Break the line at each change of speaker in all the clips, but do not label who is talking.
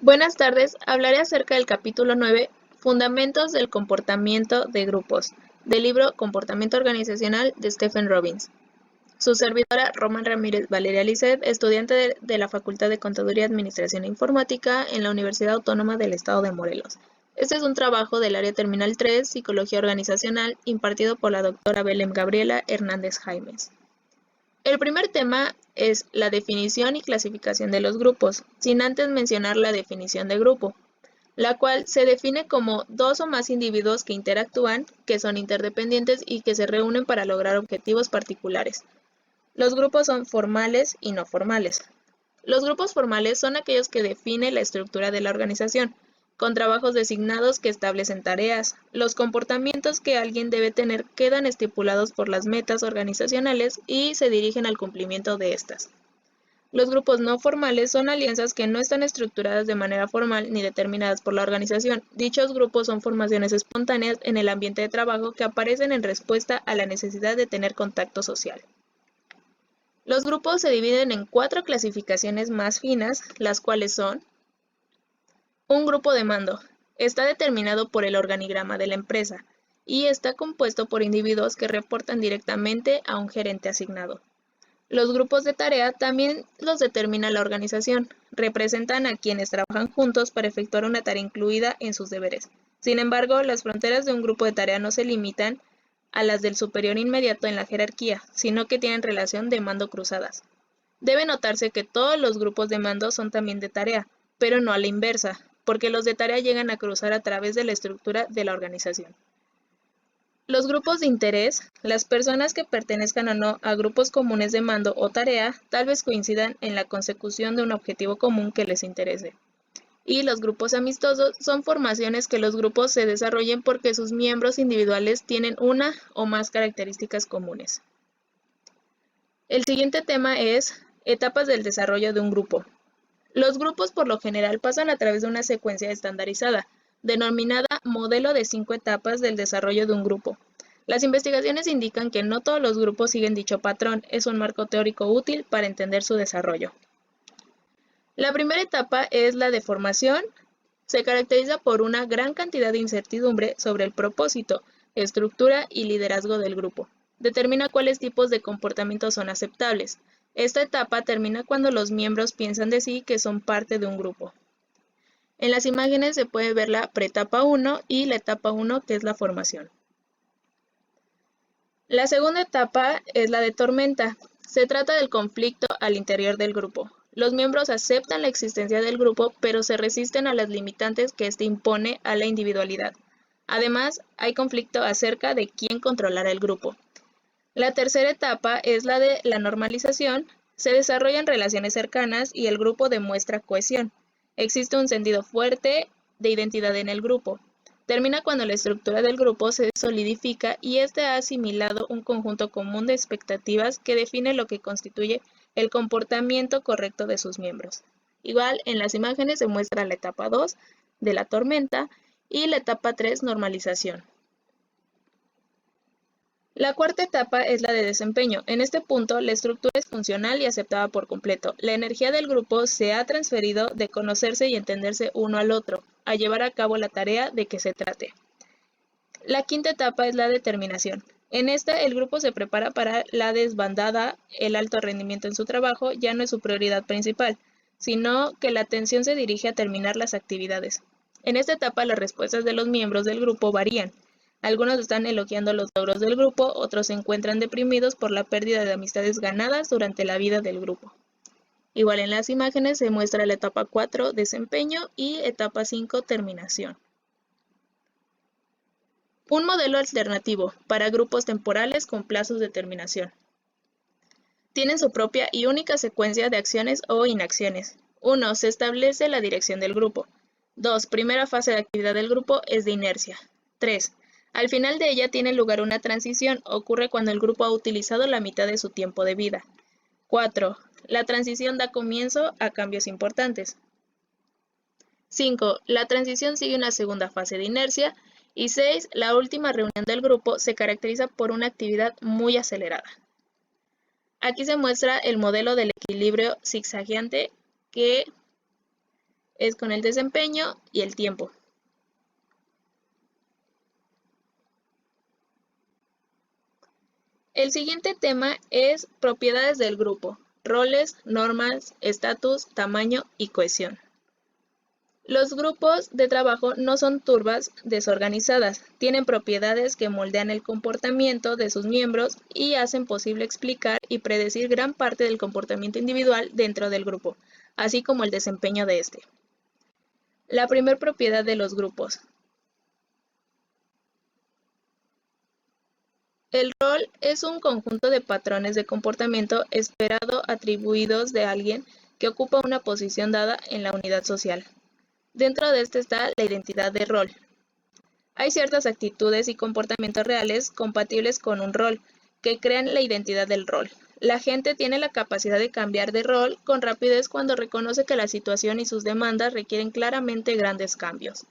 Buenas tardes, hablaré acerca del capítulo 9, Fundamentos del comportamiento de grupos, del libro Comportamiento organizacional de Stephen Robbins. Su servidora, Roman Ramírez Valeria Lisset, estudiante de la Facultad de Contaduría, Administración e Informática en la Universidad Autónoma del Estado de Morelos. Este es un trabajo del área terminal 3, Psicología Organizacional, impartido por la doctora Belén Gabriela Hernández Jaimes. El primer tema es la definición y clasificación de los grupos, sin antes mencionar la definición de grupo, la cual se define como dos o más individuos que interactúan, que son interdependientes y que se reúnen para lograr objetivos particulares. Los grupos son formales y no formales. Los grupos formales son aquellos que definen la estructura de la organización, con trabajos designados que establecen tareas. Los comportamientos que alguien debe tener quedan estipulados por las metas organizacionales y se dirigen al cumplimiento de estas. Los grupos no formales son alianzas que no están estructuradas de manera formal ni determinadas por la organización. Dichos grupos son formaciones espontáneas en el ambiente de trabajo que aparecen en respuesta a la necesidad de tener contacto social. Los grupos se dividen en 4 clasificaciones más finas, las cuales son: un grupo de mando. Está determinado por el organigrama de la empresa y está compuesto por individuos que reportan directamente a un gerente asignado. Los grupos de tarea también los determina la organización. Representan a quienes trabajan juntos para efectuar una tarea incluida en sus deberes. Sin embargo, las fronteras de un grupo de tarea no se limitan a las del superior inmediato en la jerarquía, sino que tienen relación de mando cruzadas. Debe notarse que todos los grupos de mando son también de tarea, pero no a la inversa, porque los de tarea llegan a cruzar a través de la estructura de la organización. Los grupos de interés, las personas que pertenezcan o no a grupos comunes de mando o tarea, tal vez coincidan en la consecución de un objetivo común que les interese. Y los grupos amistosos son formaciones que los grupos se desarrollen porque sus miembros individuales tienen una o más características comunes. El siguiente tema es etapas del desarrollo de un grupo. Los grupos por lo general pasan a través de una secuencia estandarizada, denominada modelo de 5 etapas del desarrollo de un grupo. Las investigaciones indican que no todos los grupos siguen dicho patrón, es un marco teórico útil para entender su desarrollo. La primera etapa es la de formación. Se caracteriza por una gran cantidad de incertidumbre sobre el propósito, estructura y liderazgo del grupo. Determina cuáles tipos de comportamientos son aceptables. Esta etapa termina cuando los miembros piensan de sí que son parte de un grupo. En las imágenes se puede ver la preetapa 1 y la etapa 1, que es la formación. La segunda etapa es la de tormenta. Se trata del conflicto al interior del grupo. Los miembros aceptan la existencia del grupo, pero se resisten a las limitantes que éste impone a la individualidad. Además, hay conflicto acerca de quién controlará el grupo. La tercera etapa es la de la normalización. Se desarrollan relaciones cercanas y el grupo demuestra cohesión. Existe un sentido fuerte de identidad en el grupo. Termina cuando la estructura del grupo se solidifica y éste ha asimilado un conjunto común de expectativas que define lo que constituye el comportamiento correcto de sus miembros. Igual, en las imágenes se muestra la etapa 2 de la tormenta y la etapa 3, normalización. La cuarta etapa es la de desempeño. En este punto, la estructura es funcional y aceptada por completo. La energía del grupo se ha transferido de conocerse y entenderse uno al otro, a llevar a cabo la tarea de que se trate. La quinta etapa es la determinación. En esta, el grupo se prepara para la desbandada. El alto rendimiento en su trabajo ya no es su prioridad principal, sino que la atención se dirige a terminar las actividades. En esta etapa, las respuestas de los miembros del grupo varían. Algunos están elogiando los logros del grupo, otros se encuentran deprimidos por la pérdida de amistades ganadas durante la vida del grupo. Igual en las imágenes se muestra la etapa 4, desempeño, y etapa 5, terminación. Un modelo alternativo para grupos temporales con plazos de terminación. Tienen su propia y única secuencia de acciones o inacciones. 1. Se establece la dirección del grupo. 2. Primera fase de actividad del grupo es de inercia. 3. Al final de ella tiene lugar una transición, ocurre cuando el grupo ha utilizado la mitad de su tiempo de vida. 4. La transición da comienzo a cambios importantes. 5. La transición sigue una segunda fase de inercia. Y 6. La última reunión del grupo se caracteriza por una actividad muy acelerada. Aquí se muestra el modelo del equilibrio zigzagueante, que es con el desempeño y el tiempo. El siguiente tema es propiedades del grupo, roles, normas, estatus, tamaño y cohesión. Los grupos de trabajo no son turbas desorganizadas, tienen propiedades que moldean el comportamiento de sus miembros y hacen posible explicar y predecir gran parte del comportamiento individual dentro del grupo, así como el desempeño de este. La primera propiedad de los grupos. El rol es un conjunto de patrones de comportamiento esperado atribuidos de alguien que ocupa una posición dada en la unidad social. Dentro de este está la identidad de rol. Hay ciertas actitudes y comportamientos reales compatibles con un rol, que crean la identidad del rol. La gente tiene la capacidad de cambiar de rol con rapidez cuando reconoce que la situación y sus demandas requieren claramente grandes cambios.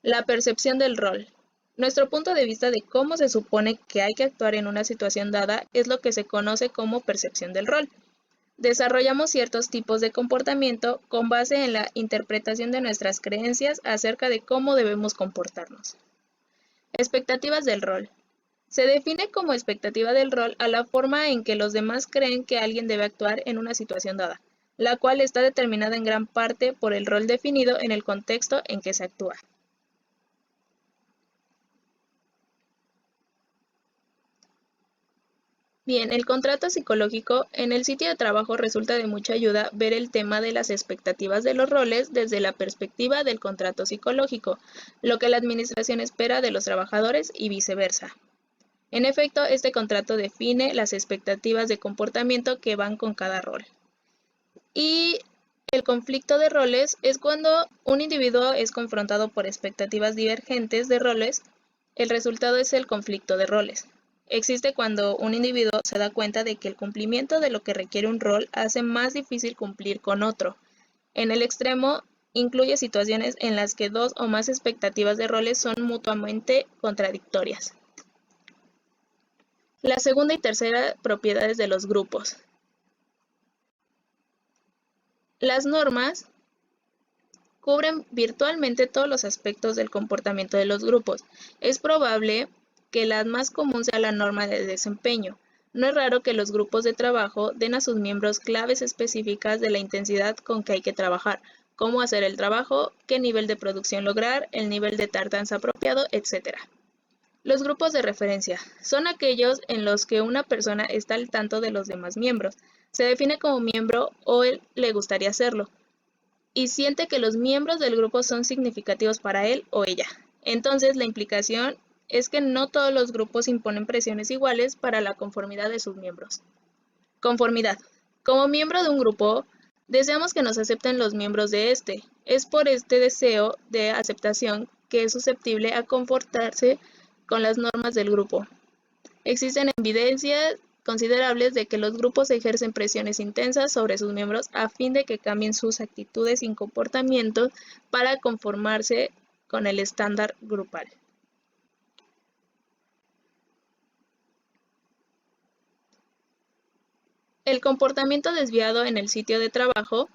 La percepción del rol. Nuestro punto de vista de cómo se supone que hay que actuar en una situación dada es lo que se conoce como percepción del rol. Desarrollamos ciertos tipos de comportamiento con base en la interpretación de nuestras creencias acerca de cómo debemos comportarnos. Expectativas del rol. Se define como expectativa del rol a la forma en que los demás creen que alguien debe actuar en una situación dada, la cual está determinada en gran parte por el rol definido en el contexto en que se actúa. Bien, el contrato psicológico en el sitio de trabajo resulta de mucha ayuda ver el tema de las expectativas de los roles desde la perspectiva del contrato psicológico, lo que la administración espera de los trabajadores y viceversa. En efecto, este contrato define las expectativas de comportamiento que van con cada rol. Y el conflicto de roles es cuando un individuo es confrontado por expectativas divergentes de roles. El resultado es el conflicto de roles. Existe cuando un individuo se da cuenta de que el cumplimiento de lo que requiere un rol hace más difícil cumplir con otro. En el extremo, incluye situaciones en las que dos o más expectativas de roles son mutuamente contradictorias. La segunda y tercera propiedades de los grupos. Las normas cubren virtualmente todos los aspectos del comportamiento de los grupos. Es probable que la más común sea la norma de desempeño. No es raro que los grupos de trabajo den a sus miembros claves específicas de la intensidad con que hay que trabajar, cómo hacer el trabajo, qué nivel de producción lograr, el nivel de tardanza apropiado, etc. Los grupos de referencia son aquellos en los que una persona está al tanto de los demás miembros. Se define como miembro o él le gustaría serlo y siente que los miembros del grupo son significativos para él o ella. Entonces, la implicación es que no todos los grupos imponen presiones iguales para la conformidad de sus miembros. Conformidad. Como miembro de un grupo, deseamos que nos acepten los miembros de este. Es por este deseo de aceptación que es susceptible a confortarse con las normas del grupo. Existen evidencias considerables de que los grupos ejercen presiones intensas sobre sus miembros a fin de que cambien sus actitudes y comportamientos para conformarse con el estándar grupal. El comportamiento desviado en el sitio de trabajo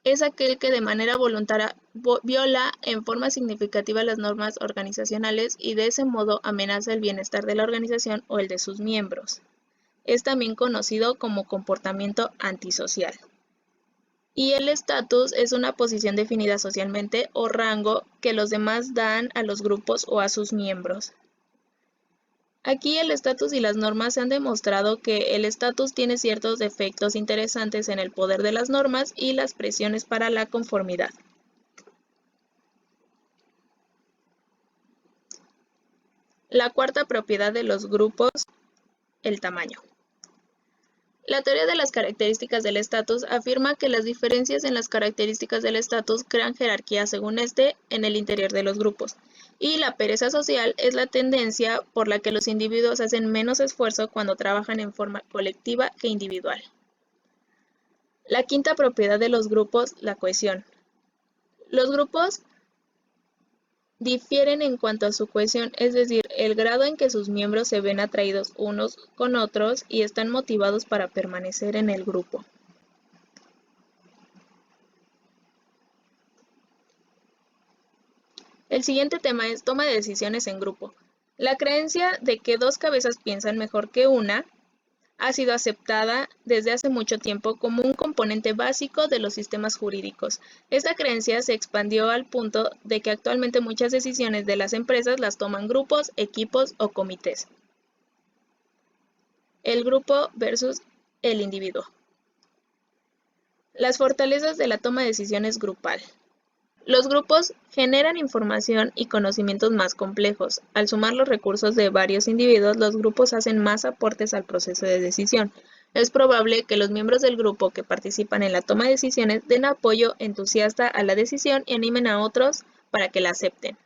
es aquel que de manera voluntaria viola en forma significativa las normas organizacionales y de ese modo amenaza el bienestar de la organización o el de sus miembros. Es también conocido como comportamiento antisocial. Y el estatus es una posición definida socialmente o rango que los demás dan a los grupos o a sus miembros. Aquí el estatus y las normas se han demostrado que el estatus tiene ciertos efectos interesantes en el poder de las normas y las presiones para la conformidad. La cuarta propiedad de los grupos, el tamaño. La teoría de las características del estatus afirma que las diferencias en las características del estatus crean jerarquía según este en el interior de los grupos. Y la pereza social es la tendencia por la que los individuos hacen menos esfuerzo cuando trabajan en forma colectiva que individual. La quinta propiedad de los grupos, la cohesión. Los grupos difieren en cuanto a su cohesión, es decir, el grado en que sus miembros se ven atraídos unos con otros y están motivados para permanecer en el grupo. El siguiente tema es toma de decisiones en grupo. La creencia de que dos cabezas piensan mejor que una ha sido aceptada desde hace mucho tiempo como un componente básico de los sistemas jurídicos. Esta creencia se expandió al punto de que actualmente muchas decisiones de las empresas las toman grupos, equipos o comités. El grupo versus el individuo. Las fortalezas de la toma de decisiones grupal. Los grupos generan información y conocimientos más complejos. Al sumar los recursos de varios individuos, los grupos hacen más aportes al proceso de decisión. Es probable que los miembros del grupo que participan en la toma de decisiones den apoyo entusiasta a la decisión y animen a otros para que la acepten.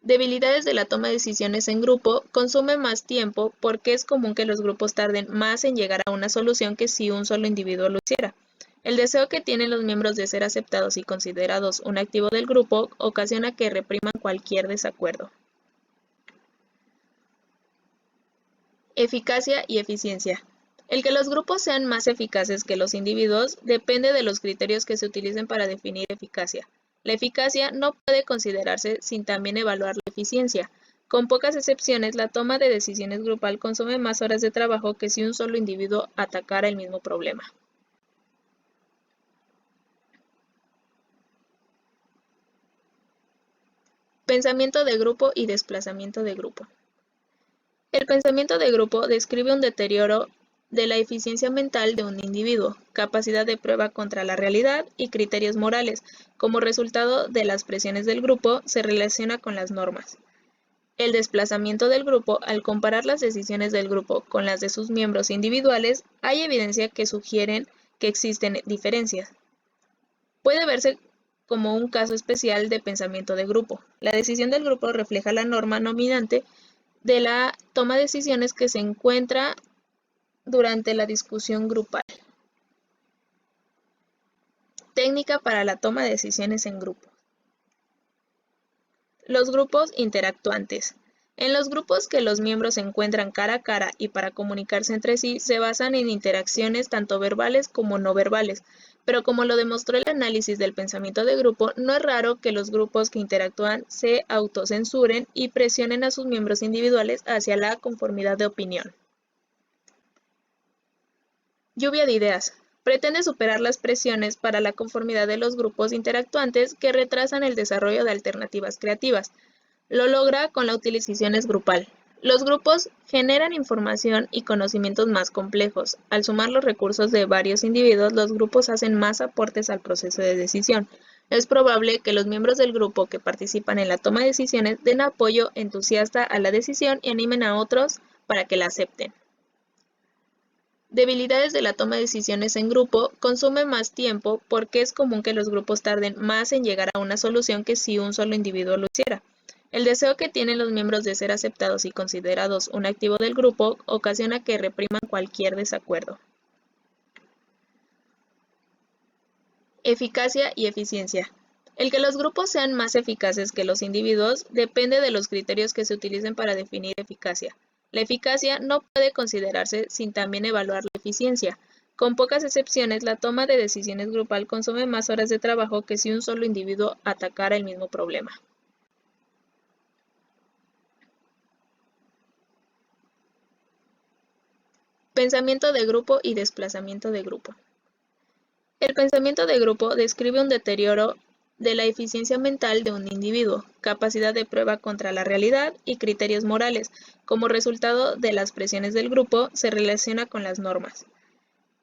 Debilidades de la toma de decisiones en grupo. Consume más tiempo porque es común que los grupos tarden más en llegar a una solución que si un solo individuo lo hiciera. El deseo que tienen los miembros de ser aceptados y considerados un activo del grupo ocasiona que repriman cualquier desacuerdo. Eficacia y eficiencia. El que los grupos sean más eficaces que los individuos depende de los criterios que se utilicen para definir eficacia. La eficacia no puede considerarse sin también evaluar la eficiencia. Con pocas excepciones, la toma de decisiones grupal consume más horas de trabajo que si un solo individuo atacara el mismo problema. Pensamiento de grupo y desplazamiento de grupo. El pensamiento de grupo describe un deterioro de la eficiencia mental de un individuo, capacidad de prueba contra la realidad y criterios morales. Como resultado de las presiones del grupo, se relaciona con las normas. El desplazamiento del grupo, al comparar las decisiones del grupo con las de sus miembros individuales, hay evidencia que sugieren que existen diferencias. Puede verse como un caso especial de pensamiento de grupo. La decisión del grupo refleja la norma dominante de la toma de decisiones que se encuentra durante la discusión grupal. Técnica para la toma de decisiones en grupo. Los grupos interactuantes. En los grupos que los miembros se encuentran cara a cara y para comunicarse entre sí se basan en interacciones tanto verbales como no verbales, pero como lo demostró el análisis del pensamiento de grupo, no es raro que los grupos que interactúan se autocensuren y presionen a sus miembros individuales hacia la conformidad de opinión. Lluvia de ideas. Pretende superar las presiones para la conformidad de los grupos interactuantes que retrasan el desarrollo de alternativas creativas. Lo logra con la utilización grupal. Los grupos generan información y conocimientos más complejos. Al sumar los recursos de varios individuos, los grupos hacen más aportes al proceso de decisión. Es probable que los miembros del grupo que participan en la toma de decisiones den apoyo entusiasta a la decisión y animen a otros para que la acepten. Debilidades de la toma de decisiones en grupo. Consume más tiempo porque es común que los grupos tarden más en llegar a una solución que si un solo individuo lo hiciera. El deseo que tienen los miembros de ser aceptados y considerados un activo del grupo ocasiona que repriman cualquier desacuerdo. Eficacia y eficiencia. El que los grupos sean más eficaces que los individuos depende de los criterios que se utilicen para definir eficacia. La eficacia no puede considerarse sin también evaluar la eficiencia. Con pocas excepciones, la toma de decisiones grupal consume más horas de trabajo que si un solo individuo atacara el mismo problema. Pensamiento de grupo y desplazamiento de grupo. El pensamiento de grupo describe un deterioro de la eficiencia mental de un individuo, capacidad de prueba contra la realidad y criterios morales. Como resultado de las presiones del grupo, se relaciona con las normas.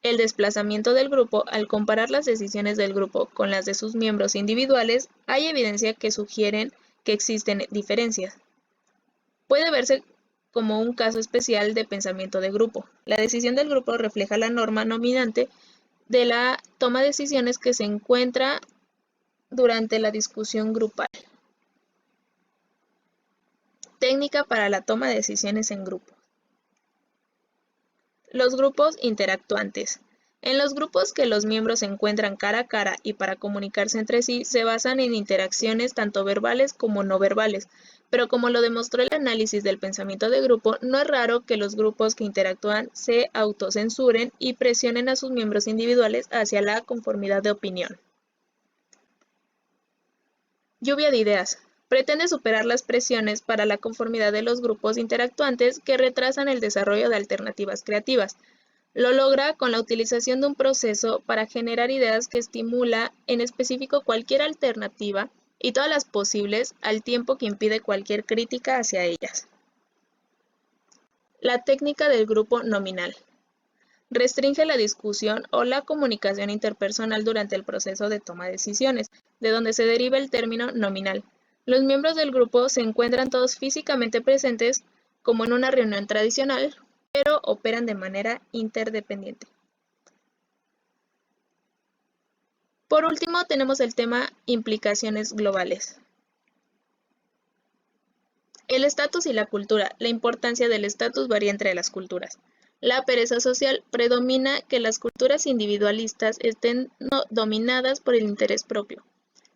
El desplazamiento del grupo, al comparar las decisiones del grupo con las de sus miembros individuales, hay evidencia que sugieren que existen diferencias. Puede verse como un caso especial de pensamiento de grupo. La decisión del grupo refleja la norma dominante de la toma de decisiones que se encuentra durante la discusión grupal. Técnica para la toma de decisiones en grupo. Los grupos interactuantes. En los grupos que los miembros se encuentran cara a cara y para comunicarse entre sí se basan en interacciones tanto verbales como no verbales, pero como lo demostró el análisis del pensamiento de grupo, no es raro que los grupos que interactúan se autocensuren y presionen a sus miembros individuales hacia la conformidad de opinión. Lluvia de ideas. Pretende superar las presiones para la conformidad de los grupos interactuantes que retrasan el desarrollo de alternativas creativas. Lo logra con la utilización de un proceso para generar ideas que estimula en específico cualquier alternativa y todas las posibles al tiempo que impide cualquier crítica hacia ellas. La técnica del grupo nominal. Restringe la discusión o la comunicación interpersonal durante el proceso de toma de decisiones, de donde se deriva el término nominal. Los miembros del grupo se encuentran todos físicamente presentes, como en una reunión tradicional, pero operan de manera interdependiente. Por último, tenemos el tema implicaciones globales. El estatus y la cultura. La importancia del estatus varía entre las culturas. La pereza social predomina que las culturas individualistas estén dominadas por el interés propio.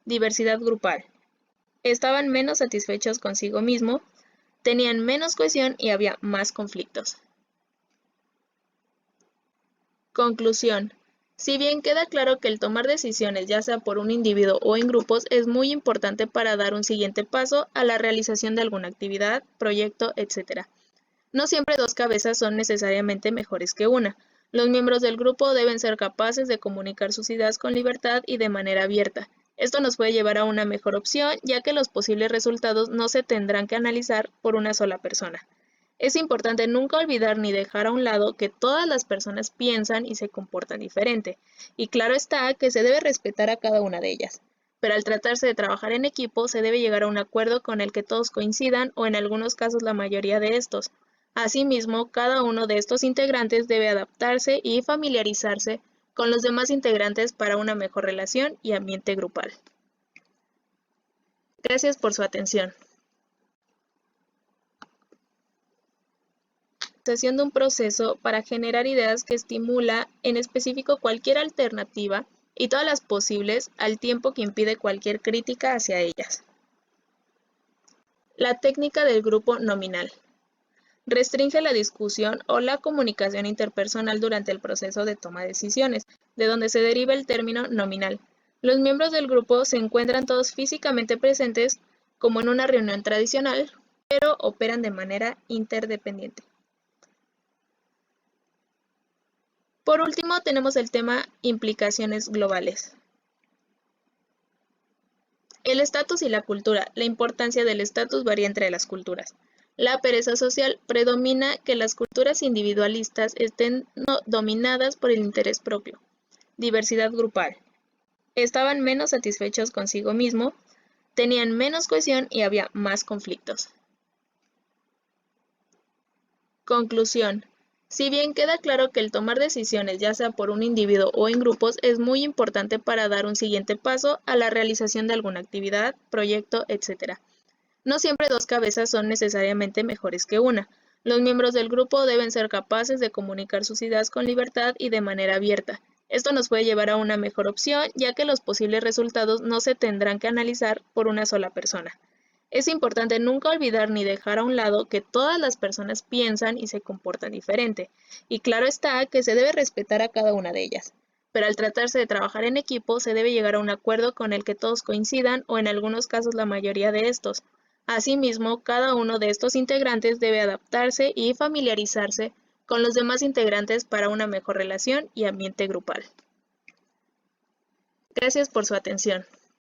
Diversidad grupal. Estaban menos satisfechos consigo mismo, tenían menos cohesión y había más conflictos. Conclusión. Si bien queda claro que el tomar decisiones, ya sea por un individuo o en grupos, es muy importante para dar un siguiente paso a la realización de alguna actividad, proyecto, etc. No siempre dos cabezas son necesariamente mejores que una. Los miembros del grupo deben ser capaces de comunicar sus ideas con libertad y de manera abierta. Esto nos puede llevar a una mejor opción, ya que los posibles resultados no se tendrán que analizar por una sola persona. Es importante nunca olvidar ni dejar a un lado que todas las personas piensan y se comportan diferente, y claro está que se debe respetar a cada una de ellas. Pero al tratarse de trabajar en equipo, se debe llegar a un acuerdo con el que todos coincidan o en algunos casos la mayoría de estos. Asimismo, cada uno de estos integrantes debe adaptarse y familiarizarse con los demás integrantes para una mejor relación y ambiente grupal. Gracias por su atención. De un proceso para generar ideas que estimula en específico cualquier alternativa y todas las posibles al tiempo que impide cualquier crítica hacia ellas. La técnica del grupo nominal. Restringe la discusión o la comunicación interpersonal durante el proceso de toma de decisiones, de donde se deriva el término nominal. Los miembros del grupo se encuentran todos físicamente presentes, como en una reunión tradicional, pero operan de manera interdependiente. Por último, tenemos el tema implicaciones globales. El estatus y la cultura. La importancia del estatus varía entre las culturas. La pereza social predomina que las culturas individualistas estén dominadas por el interés propio. Diversidad grupal. Estaban menos satisfechos consigo mismo, tenían menos cohesión y había más conflictos. Conclusión. Si bien queda claro que el tomar decisiones, ya sea por un individuo o en grupos, es muy importante para dar un siguiente paso a la realización de alguna actividad, proyecto, etc. No siempre dos cabezas son necesariamente mejores que una. Los miembros del grupo deben ser capaces de comunicar sus ideas con libertad y de manera abierta. Esto nos puede llevar a una mejor opción, ya que los posibles resultados no se tendrán que analizar por una sola persona. Es importante nunca olvidar ni dejar a un lado que todas las personas piensan y se comportan diferente, y claro está que se debe respetar a cada una de ellas. Pero al tratarse de trabajar en equipo, se debe llegar a un acuerdo con el que todos coincidan o en algunos casos la mayoría de estos. Asimismo, cada uno de estos integrantes debe adaptarse y familiarizarse con los demás integrantes para una mejor relación y ambiente grupal. Gracias por su atención.